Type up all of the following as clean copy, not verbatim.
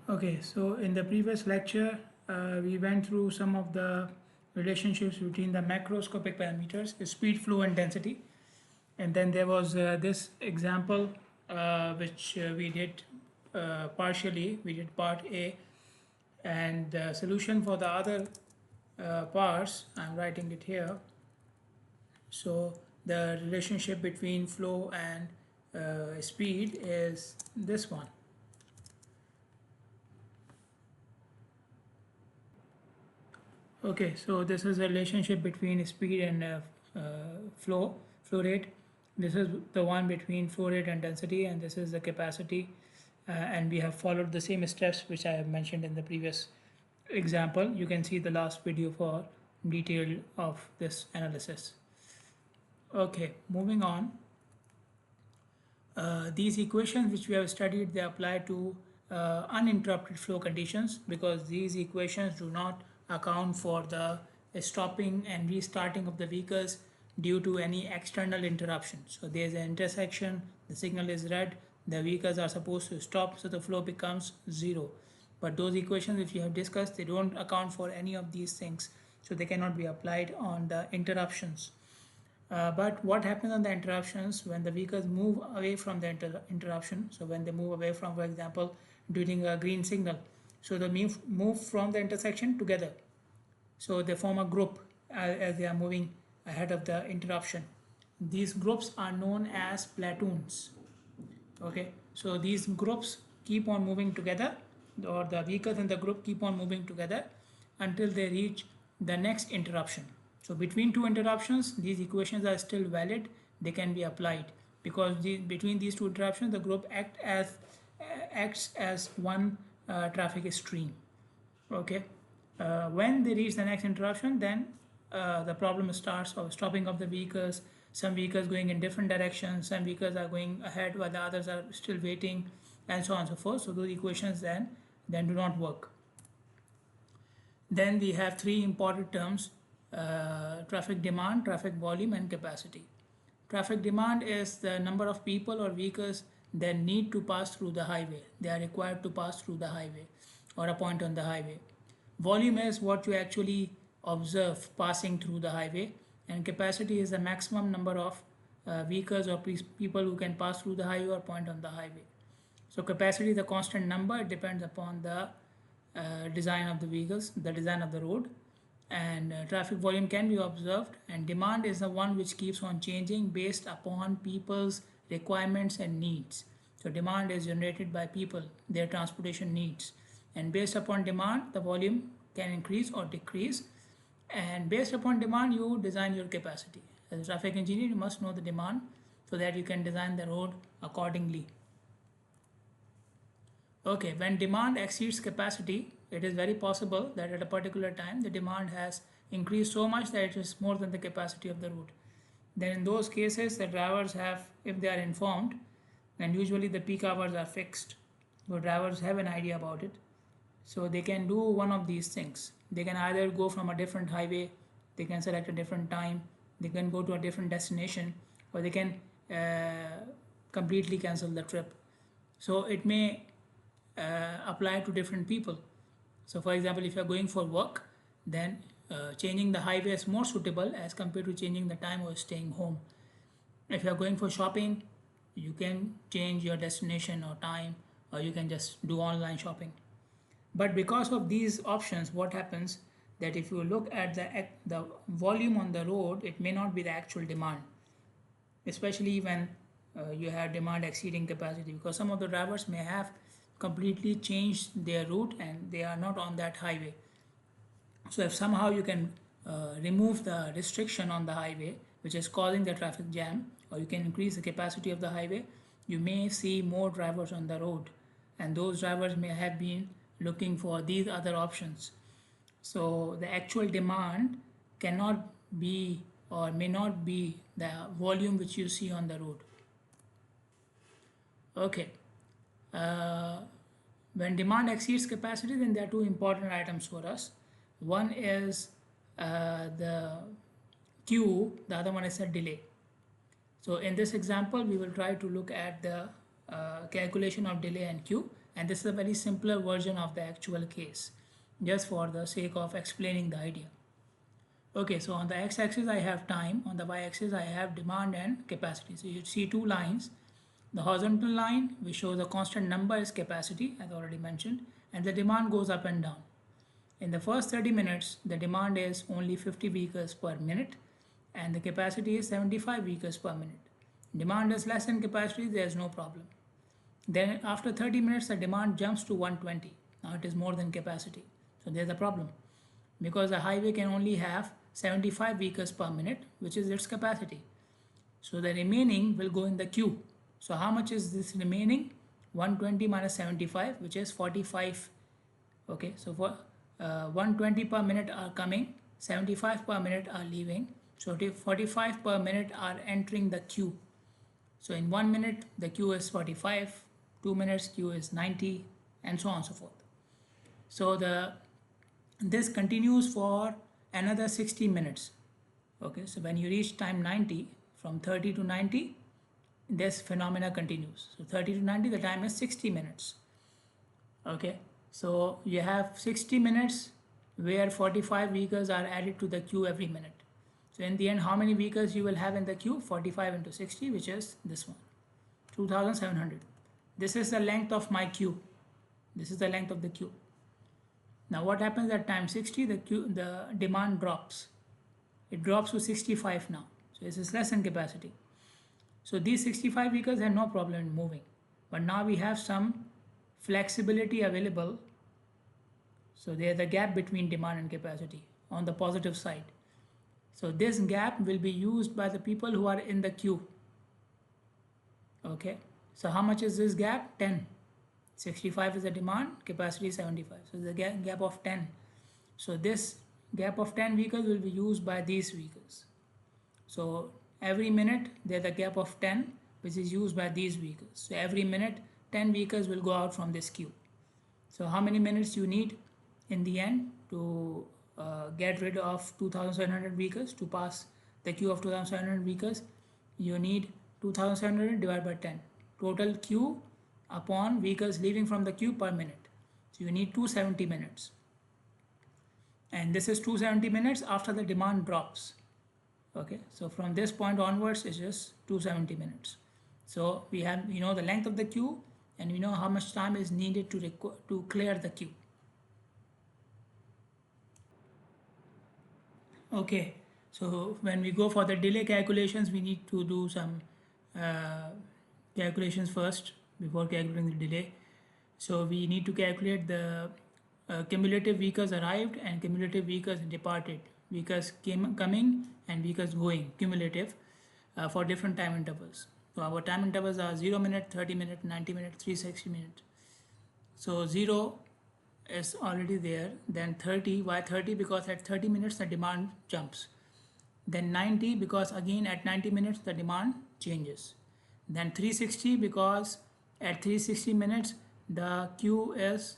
Okay, so in the previous lecture, we went through some of the relationships between the macroscopic parameters, the speed, flow, and density. And then there was this example which we did partially. We did part A, and the solution for the other parts, I'm writing it here. So the relationship between flow and speed is this one. Okay, so this is a relationship between speed and flow rate. This is the one between flow rate and density, and this is the capacity. And we have followed the same steps which I have mentioned in the previous example. You can see the last video for detail of this analysis. Okay, moving on. These equations which we have studied, they apply to uninterrupted flow conditions because these equations do not account for the stopping and restarting of the vehicles due to any external interruption. So there is an intersection, the signal is red, the vehicles are supposed to stop, so the flow becomes zero. But those equations which we have discussed, they don't account for any of these things, so they cannot be applied on the interruptions. But what happens on the interruptions when the vehicles move away from the interruption? So when they move away from, for example, during a green signal, so they move from the intersection together. So they form a group as they are moving ahead of the interruption. These groups are known as platoons. Okay, so these groups keep on moving together, or the vehicles in the group keep on moving together until they reach the next interruption. So between two interruptions, these equations are still valid. They can be applied because between these two interruptions, the group acts as one traffic stream. Okay, when they reach the next interruption, then the problem starts of stopping of the vehicles. Some vehicles going in different directions, some vehicles are going ahead while the others are still waiting, and so on and so forth. So those equations then do not work. Then we have three important terms: traffic demand, traffic volume, and capacity. Traffic demand is the number of people or vehicles that need to pass through the highway. They are required to pass through the highway or a point on the highway. Volume is what you actually observe passing through the highway, and capacity is the maximum number of vehicles or people who can pass through the highway or point on the highway. So capacity is a constant number. It depends upon the design of the vehicles, the design of the road, and traffic volume can be observed, and demand is the one which keeps on changing based upon people's requirements and needs. So demand is generated by people, their transportation needs, and based upon demand the volume can increase or decrease, and based upon demand you design your capacity. As a traffic engineer, you must know the demand so that you can design the road accordingly. Okay, when demand exceeds capacity, it is very possible that at a particular time the demand has increased so much that it is more than the capacity of the route. Then in those cases, the drivers have, if they are informed, and usually the peak hours are fixed, so drivers have an idea about it. So they can do one of these things. They can either go from a different highway, they can select a different time, they can go to a different destination, or they can completely cancel the trip. So it may apply to different people. So for example, if you're going for work, then changing the highway is more suitable as compared to changing the time or staying home. If you're going for shopping, you can change your destination or time, or you can just do online shopping. But because of these options, what happens that if you look at the volume on the road, it may not be the actual demand, especially when you have demand exceeding capacity, because some of the drivers may have completely changed their route and they are not on that highway. So if somehow you can remove the restriction on the highway which is causing the traffic jam, or you can increase the capacity of the highway, you may see more drivers on the road, and those drivers may have been looking for these other options. So the actual demand cannot be or may not be the volume which you see on the road. Okay. Uh, when demand exceeds capacity, then there are two important items for us. One is the Q, the other one is a delay. So in this example, we will try to look at the calculation of delay and Q, And this is a very simpler version of the actual case, just for the sake of explaining the idea. Okay, so on the x-axis I have time, on the y-axis I have demand and capacity. So you see two lines. The horizontal line, which shows a constant number, is capacity, as already mentioned, and the demand goes up and down. In the first 30 minutes, the demand is only 50 vehicles per minute, and the capacity is 75 vehicles per minute. Demand is less than capacity, there is no problem. Then after 30 minutes, the demand jumps to 120. Now it is more than capacity. So there's a problem, because a highway can only have 75 vehicles per minute, which is its capacity. So the remaining will go in the queue. So how much is this remaining? 120 minus 75, which is 45. Okay, so for 120 per minute are coming, 75 per minute are leaving. So 45 per minute are entering the queue. So in 1 minute, the queue is 45, 2 minutes queue is 90, and so on and so forth. So this continues for another 60 minutes. Okay, so when you reach time 90, from 30 to 90, this phenomena continues. So 30 to 90, the time is 60 minutes. Okay, so you have 60 minutes where 45 vehicles are added to the queue every minute. So in the end, how many vehicles you will have in the queue? 45 into 60, which is this one, 2700. This is the length of my queue. This is the length of the queue. Now what happens at time 60? The demand drops. It drops to 65 now. So this is less than capacity. So these 65 vehicles have no problem in moving. But now we have some flexibility available. So there's a gap between demand and capacity on the positive side. So this gap will be used by the people who are in the queue. Okay. So how much is this gap? 10. 65 is the demand, capacity is 75. So the gap of 10. So this gap of 10 vehicles will be used by these vehicles. So every minute there's a gap of 10 which is used by these vehicles. So every minute 10 vehicles will go out from this queue. So how many minutes you need in the end to get rid of 2700 vehicles, to pass the queue of 2700 vehicles? You need 2700 divided by 10. Total queue upon vehicles leaving from the queue per minute. So you need 270 minutes. And this is 270 minutes after the demand drops. Okay, so from this point onwards it's just 270 minutes. So we know the length of the queue, and we know how much time is needed to clear the queue. Okay, so when we go for the delay calculations, we need to do some calculations first before calculating the delay. So we need to calculate the cumulative vehicles arrived and cumulative vehicles departed, vehicles coming and vehicles going, cumulative, for different time intervals. So our time intervals are 0 minute, 30 minute, 90 minute, 360 minute. So 0 is already there, then 30. Why 30? Because at 30 minutes the demand jumps. Then 90, because again at 90 minutes the demand changes. Then 360, because at 360 minutes the queue is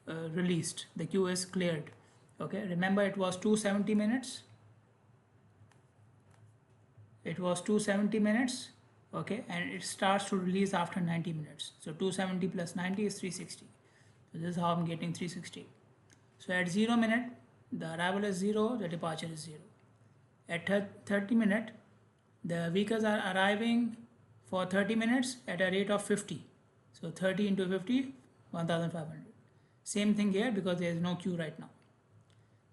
released, the queue is cleared. Okay, remember it was 270 minutes. It was 270 minutes. Okay, and it starts to release after 90 minutes. So 270 plus 90 is 360. So this is how I'm getting 360. So at 0 minute, the arrival is 0, the departure is 0. At 30 minute, the vehicles are arriving for 30 minutes at a rate of 50. So 30 into 50, 1500. Same thing here, because there is no queue right now.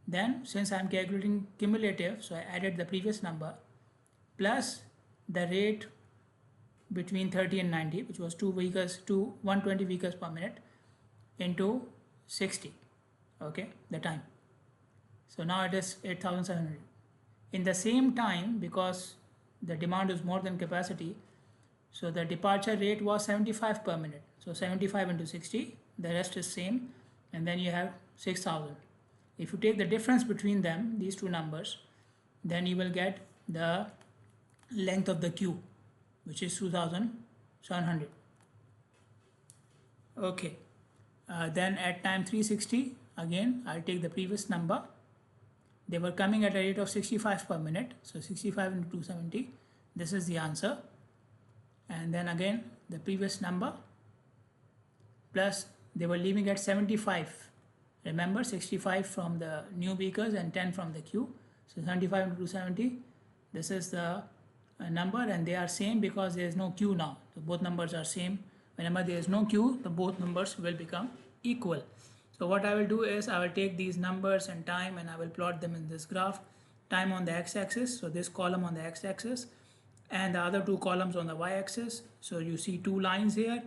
Then since I am calculating cumulative, so I added the previous number plus the rate between 30 and 90, which was 120 vehicles per minute, into 60. Okay, the time. So now it is 8700. In the same time, because the demand is more than capacity, so the departure rate was 75 per minute. So 75 into 60, the rest is same, and then you have 6000. If you take the difference between them, these two numbers, then you will get the length of the queue, which is 2700. Okay, then at time 360, again I'll take the previous number. They were coming at a rate of 65 per minute, so 65 into 270, this is the answer. And then again the previous number plus they were leaving at 75. Remember, 65 from the new vehicles and 10 from the queue. So 75 into 270, this is the number, and they are same because there is no queue now. So both numbers are same. Whenever there is no queue, the both numbers will become equal. So what I will do is I will take these numbers and time and I will plot them in this graph. Time on the x-axis, so this column on the x-axis, and the other two columns on the y-axis. So you see two lines here.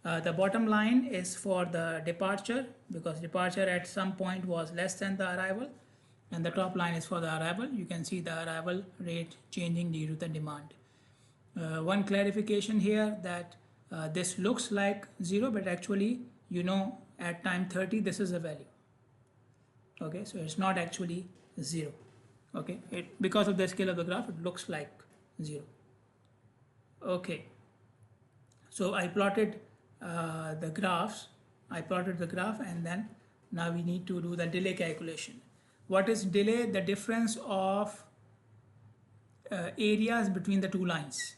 The bottom line is for the departure, because departure at some point was less than the arrival, and the top line is for the arrival. You can see the arrival rate changing due to the demand. One clarification here, that this looks like 0, but actually, you know, at time 30 this is a value. Okay, so it's not actually 0. Okay, because of the scale of the graph, it looks like 0. Okay, so I plotted the graphs. I plotted the graph, and then now we need to do the delay calculation. What is delay? The difference of areas between the two lines.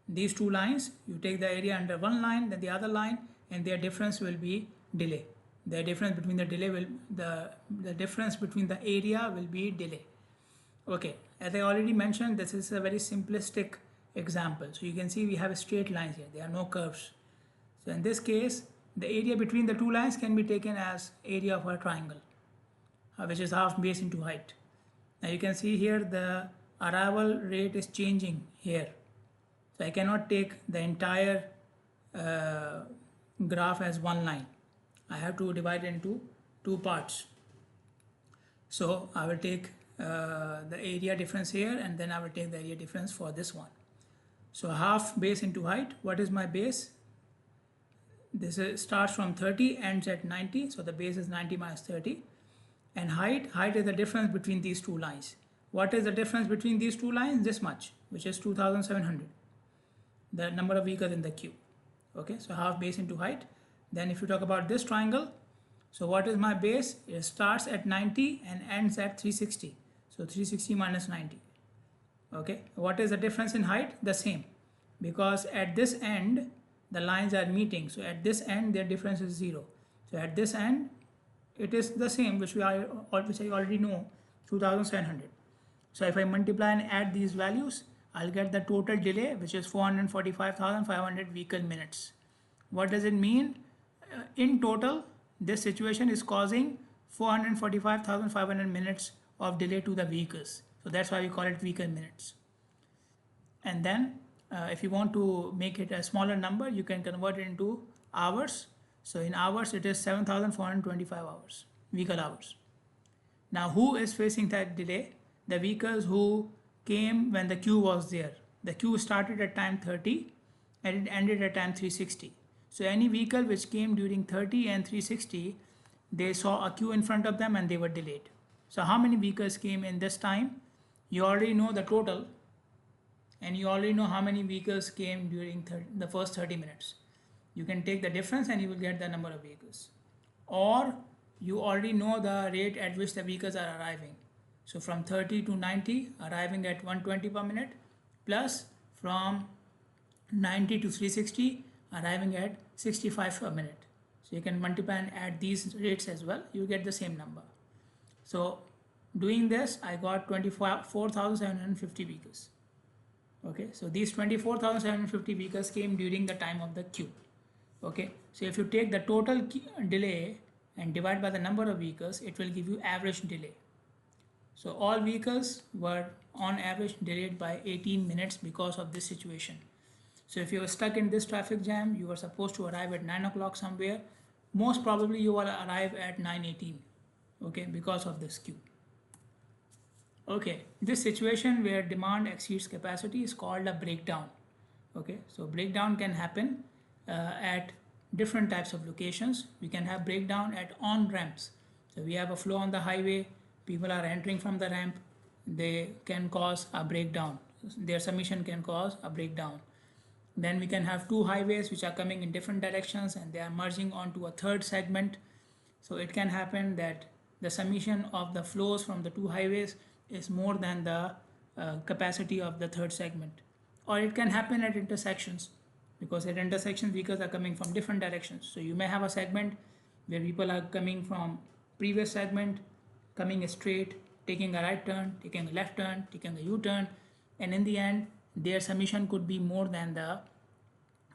These two lines, you take the area under one line, then the other line, and their difference will be delay. The difference between the delay will the difference between the area will be delay. Okay, as I already mentioned, this is a very simplistic example. So you can see we have straight lines here. There are no curves. So in this case, the area between the two lines can be taken as area of a triangle, which is half base into height. Now you can see here the arrival rate is changing here. So I cannot take the entire graph as one line. I have to divide it into two parts. So I will take the area difference here, and then I will take the area difference for this one. So half base into height. What is my base? This starts from 30, ends at 90. So the base is 90 minus 30. And height is the difference between these two lines. What is the difference between these two lines? This much, which is 2700. The number of vehicles in the queue. Okay, so half base into height. Then if you talk about this triangle, so what is my base? It starts at 90 and ends at 360. So 360 minus 90. Okay, what is the difference in height? The same, because at this end the lines are meeting. So at this end their difference is 0. So at this end it is the same, which I already know, 2700. So if I multiply and add these values, I'll get the total delay, which is 445,500 vehicle minutes. What does it mean? In total, this situation is causing 445,500 minutes of delay to the vehicles. So that's why we call it vehicle minutes. And then if you want to make it a smaller number, you can convert it into hours. So in hours, it is 7,425 hours, vehicle hours. Now, who is facing that delay? The vehicles who came when the queue was there. The queue started at time 30 and it ended at time 360. So any vehicle which came during 30 and 360, they saw a queue in front of them and they were delayed. So how many vehicles came in this time? You already know the total, and you already know how many vehicles came during the first 30 minutes. You can take the difference and you will get the number of vehicles. Or you already know the rate at which the vehicles are arriving. So from 30 to 90, arriving at 120 per minute, plus from 90 to 360, arriving at 65 per minute. So you can multiply and add these rates as well. You get the same number. So doing this, I got 24,750 vehicles. Okay, so these 24,750 vehicles came during the time of the queue. Okay, so if you take the total delay and divide by the number of vehicles, it will give you average delay. So all vehicles were on average delayed by 18 minutes because of this situation. So if you were stuck in this traffic jam, you were supposed to arrive at 9 o'clock somewhere. Most probably you will arrive at 9:18. Okay, because of this queue. Okay, this situation where demand exceeds capacity is called a breakdown. Okay, so breakdown can happen at different types of locations. We can have breakdown at on ramps. So we have a flow on the highway, people are entering from the ramp, they can cause a breakdown. Their submission can cause a breakdown. Then we can have two highways which are coming in different directions and they are merging onto a third segment. So it can happen that the summation of the flows from the two highways is more than the capacity of the third segment. Or it can happen at intersections because at intersections vehicles are coming from different directions. So you may have a segment where people are coming from previous segment, coming straight, taking a right turn, taking a left turn, taking a U-turn, and in the end their summation could be more than the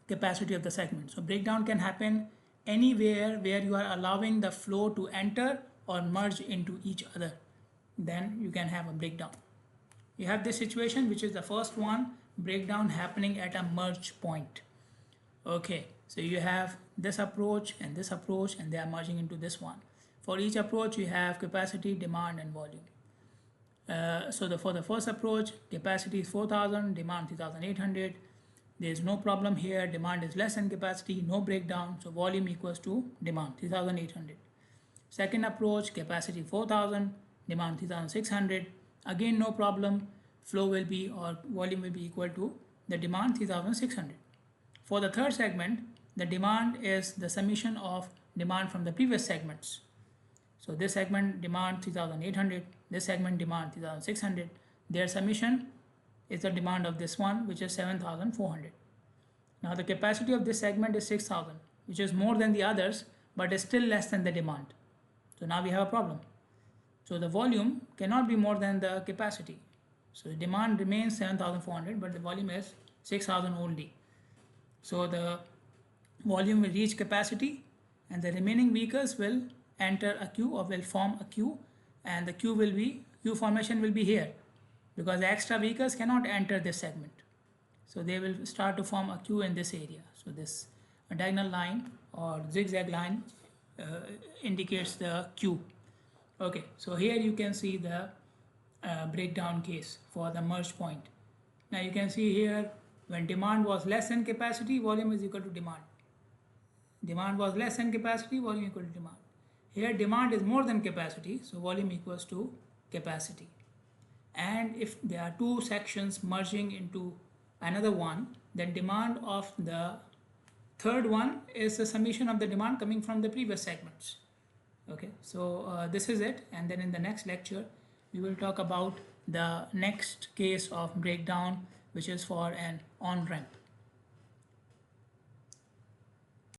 capacity of the segment. So breakdown can happen anywhere where you are allowing the flow to enter or merge into each other. Then you can have a breakdown. You have this situation, which is the first one, breakdown happening at a merge point. Okay, so you have this approach, and they are merging into this one. For each approach, you have capacity, demand, and volume. For the first approach, capacity is 4,000, demand 3,800. There is no problem here. Demand is less than capacity, no breakdown. So volume equals to demand 3,800. Second approach, capacity 4,000, demand 3,600. Again, no problem. Flow will be, or volume will be equal to the demand 3,600. For the third segment, the demand is the summation of demand from the previous segments. So this segment demand 3,800, this segment demand 3,600. Their summation is the demand of this one, which is 7,400. Now the capacity of this segment is 6,000, which is more than the others, but is still less than the demand. So now we have a problem. So the volume cannot be more than the capacity. So the demand remains 7,400, but the volume is 6,000 only. So the volume will reach capacity, and the remaining vehicles will enter a queue or will form a queue, and the queue formation will be here, because the extra vehicles cannot enter this segment. So they will start to form a queue in this area. So this diagonal line or zigzag line indicates the queue. Okay, so here you can see the breakdown case for the merge point. Now you can see here, when demand was less than capacity, volume is equal to demand. Demand was less than capacity, volume equal to demand. Here demand is more than capacity, so volume equals to capacity. And if there are two sections merging into another one, then demand of the third one is the summation of the demand coming from the previous segments. Okay, so this is it, and then in the next lecture we will talk about the next case of breakdown, which is for an on-ramp.